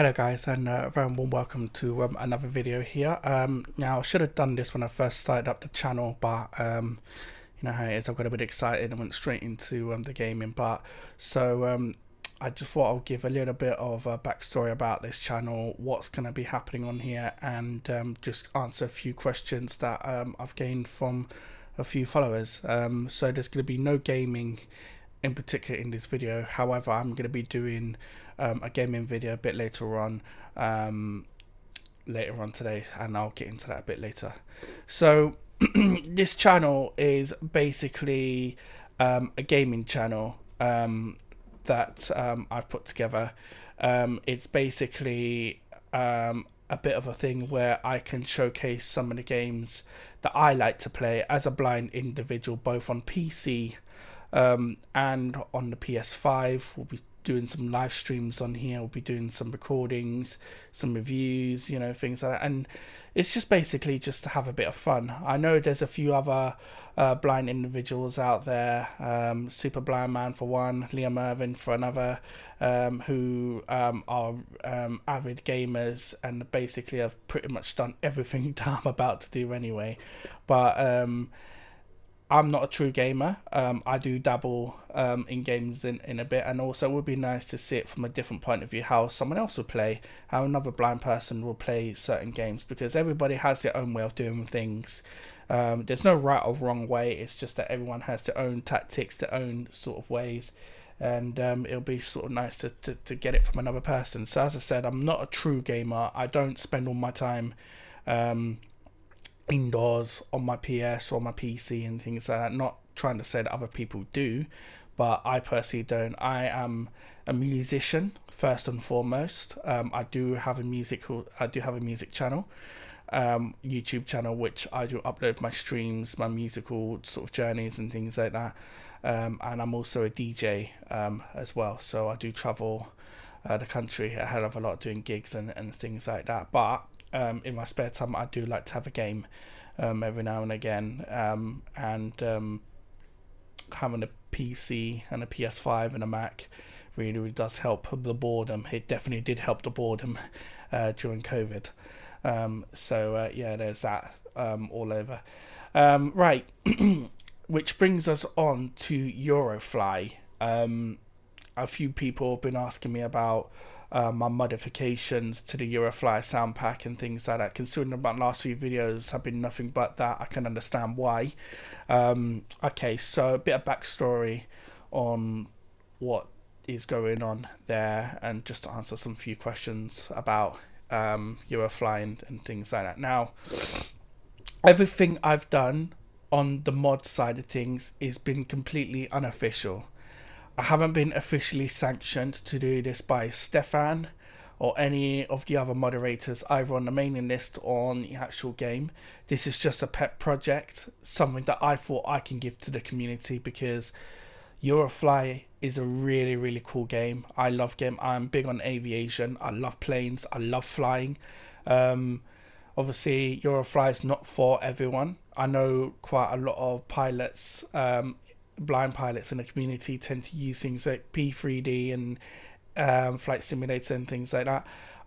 Hello guys, and very warm welcome to another video here. Now I should have done this when I first started up the channel, but you know how it is, I got a bit excited and went straight into the gaming part. So I just thought I'll give a little bit of a backstory about this channel, what's going to be happening on here, and just answer a few questions that I've gained from a few followers. So there's going to be no gaming in particular in this video. However, I'm going to be doing a gaming video a bit later on today, and I'll get into that a bit later. So this channel is basically a gaming channel that I've put together. It's basically a bit of a thing where I can showcase some of the games that I like to play as a blind individual, both on PC and on the PS5. We'll be doing some live streams on here. We'll be doing some recordings, some reviews, you know, things like that. And it's just basically just to have a bit of fun. I know there's a few other blind individuals out there, Super Blind Man for one, Liam Irvin for another, who are avid gamers and basically have pretty much done everything that I'm about to do anyway. But I'm not a true gamer. I do dabble in games in a bit, and also it would be nice to see it from a different point of view, how someone else would play, how another blind person will play certain games, because everybody has their own way of doing things. There's no right or wrong way, it's just that everyone has their own tactics, their own sort of ways, and it'll be sort of nice to get it from another person. So as I said, I'm not a true gamer. I don't spend all my time indoors on my PS or my PC and things like that. Not trying to say that other people do, but I personally don't. I am a musician first and foremost. I do have a music channel, YouTube channel, which I do upload my streams, my musical sort of journeys and things like that. And I'm also a DJ as well, so I do travel the country a hell of a lot doing gigs and things like that. But in my spare time, I do like to have a game every now and again, and having a PC and a PS5 and a Mac really does help the boredom. It definitely did help the boredom during COVID. So yeah, there's that all over. Right, which brings us on to Eurofly. A few people have been asking me about my modifications to the Eurofly sound pack and things like that. Considering about the last few videos have been nothing but that, I can understand why. Okay, so a bit of backstory on what is going on there, and just to answer some few questions about Eurofly and things like that. Now, everything I've done on the mod side of things has been completely unofficial. I haven't been officially sanctioned to do this by Stefan or any of the other moderators, either on the mailing list or on the actual game. This is just a pet project, something that I thought I can give to the community, because Eurofly is a really, really cool game. I love game. I'm big on aviation. I love planes. I love flying. Obviously, Eurofly is not for everyone. I know quite a lot of pilots, blind pilots in the community, tend to use things like P3D and flight simulator and things like that.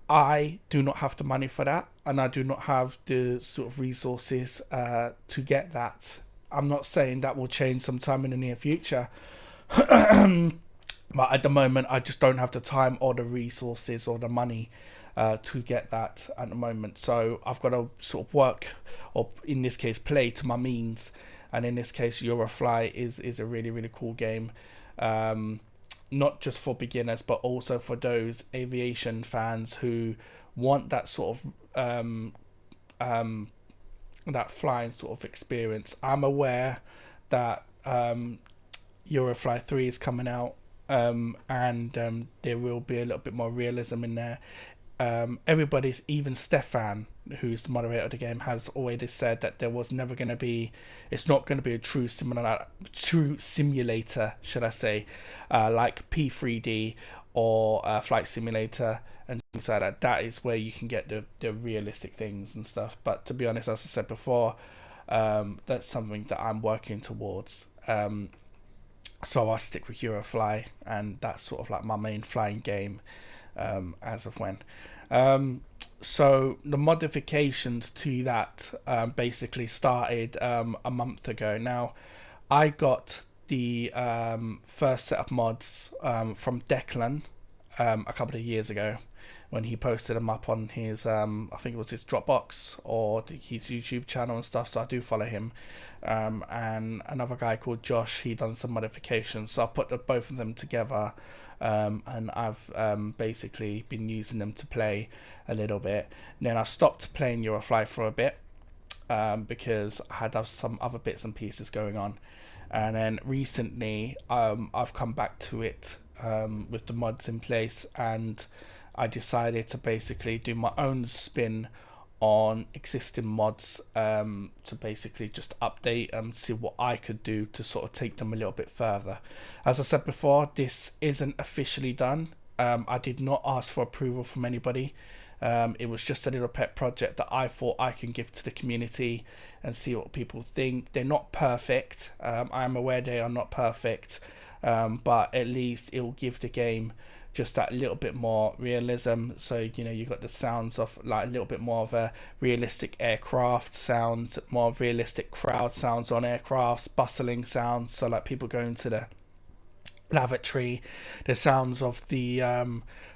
I do not have the money for that, and I do not have the sort of resources to get that. I'm not saying that will change sometime in the near future, but at the moment I just don't have the time or the resources or the money to get that at the moment. So I've got to sort of work, or in this case play to my means. And in this case, Eurofly is a really, really cool game, not just for beginners, but also for those aviation fans who want that sort of that flying sort of experience. I'm aware that Eurofly 3 is coming out, and there will be a little bit more realism in there. Everybody's, even Stefan, who's the moderator of the game, has already said that there was never going to be, it's not going to be a true simulator, should I say, like P3D or Flight Simulator and things like that. That is where you can get the realistic things and stuff. But to be honest, as I said before, that's something that I'm working towards. So I'll stick with Eurofly, and that's sort of like my main flying game. as of when. So the modifications to that basically started a month ago. Now, I got the first set of mods from Declan a couple of years ago when he posted them up on his I think it was his Dropbox or his YouTube channel and stuff. So I do follow him, and another guy called Josh. He done some modifications, so I put both of them together, and I've basically been using them to play a little bit. And then I stopped playing Eurofly for a bit because I had some other bits and pieces going on, and then recently I've come back to it with the mods in place, and I decided to basically do my own spin on existing mods to basically just update and see what I could do to sort of take them a little bit further. As I said before, this isn't officially done. I did not ask for approval from anybody. It was just a little pet project that I thought I can give to the community and see what people think. They're not perfect. I am aware they are not perfect, but at least it will give the game just that little bit more realism. So, you know, you got the sounds of like a little bit more of a realistic aircraft sounds, more realistic crowd sounds on aircrafts, bustling sounds, so like people going to the lavatory, the sounds of the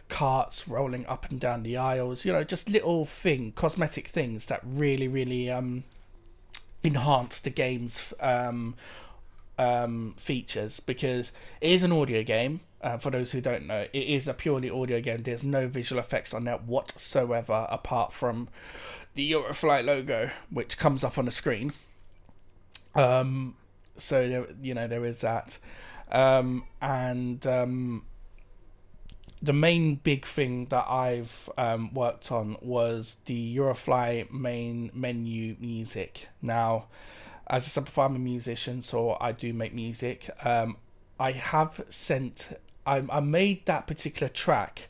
carts rolling up and down the aisles, you know, just little cosmetic things that really enhance the game's features, because it is an audio game. For those who don't know, it is a purely audio game. There's no visual effects on that whatsoever, apart from the Eurofly logo, which comes up on the screen. So there, you know, there is that, and the main big thing that I've worked on was the Eurofly main menu music. Now, as I said before, I'm a musician, so I do make music. I made that particular track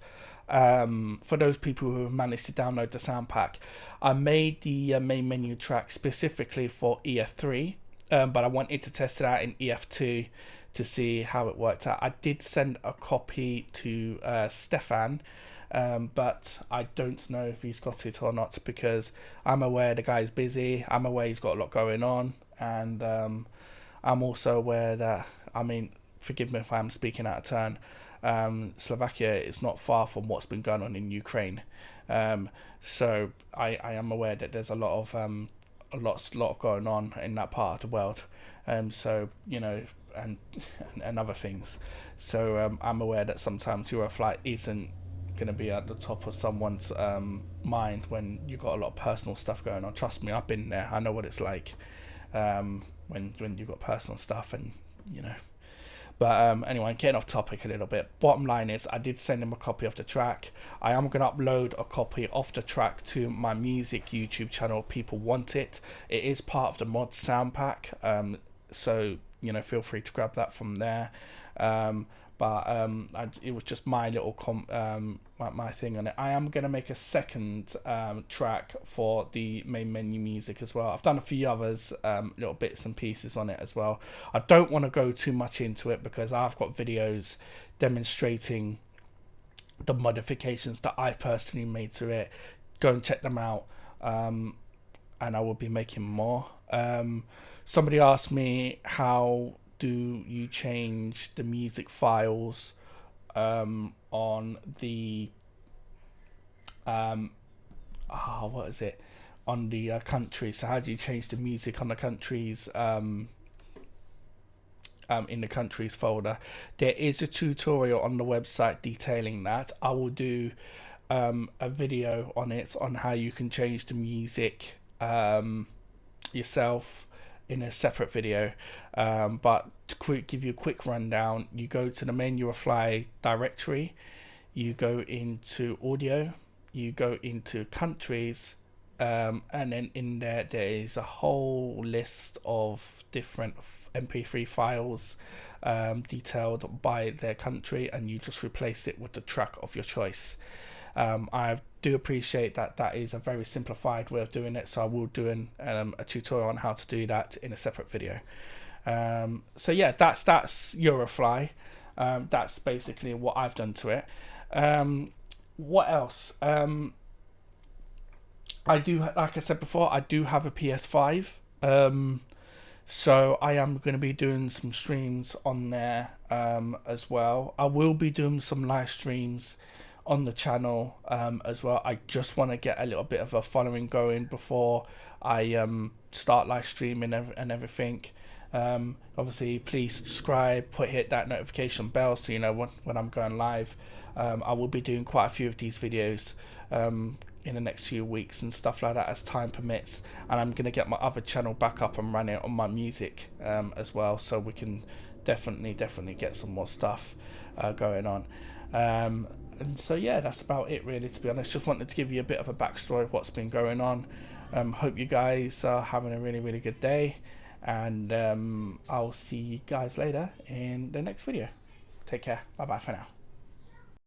for those people who have managed to download the sound pack. I made the main menu track specifically for EF3, but I wanted to test it out in EF2 to see how it worked out. I did send a copy to Stefan, but I don't know if he's got it or not, because I'm aware the guy's busy. I'm aware he's got a lot going on, and I'm also aware that, I mean, forgive me if I'm speaking out of turn, Slovakia is not far from what's been going on in Ukraine, so I am aware that there's a lot going on in that part of the world, so, you know, and other things. So I'm aware that sometimes Eurofly isn't going to be at the top of someone's mind when you've got a lot of personal stuff going on. Trust me, I've been there. I know what it's like when you've got personal stuff, and you know. But anyway, getting off topic a little bit. Bottom line is, I did send him a copy of the track. I am going to upload a copy of the track to my music YouTube channel. People want it. It is part of the mod sound pack. So, you know, feel free to grab that from there. It was just my little my thing on it. I am going to make a second track for the main menu music as well. I've done a few others, little bits and pieces on it as well. I don't want to go too much into it because I've got videos demonstrating the modifications that I personally made to it. Go and check them out, and I will be making more. Somebody asked me, how do you change the music files on the what is it, on the country? So how do you change the music on the countries in the countries folder? There is a tutorial on the website detailing that. I will do a video on it, on how you can change the music yourself in a separate video, but to give you a quick rundown, you go to the main Eurofly directory, you go into audio, you go into countries, and then in there is a whole list of different MP3 files detailed by their country, and you just replace it with the track of your choice. I do appreciate that is a very simplified way of doing it, so I will do a tutorial on how to do that in a separate video. So yeah, that's Eurofly. That's basically what I've done to it. What else? I do, like I said before, I do have a PS5. So I am going to be doing some streams on there as well. I will be doing some live streams on the channel as well. I just want to get a little bit of a following going before I start live streaming and everything. Obviously, please subscribe, hit that notification bell so you know when I'm going live. I will be doing quite a few of these videos in the next few weeks and stuff like that as time permits, and I'm gonna get my other channel back up and running on my music as well, so we can definitely get some more stuff going on. And so yeah, that's about it really, to be honest. Just wanted to give you a bit of a backstory of what's been going on. Hope you guys are having a really good day, and I'll see you guys later in the next video. Take care. Bye bye for now.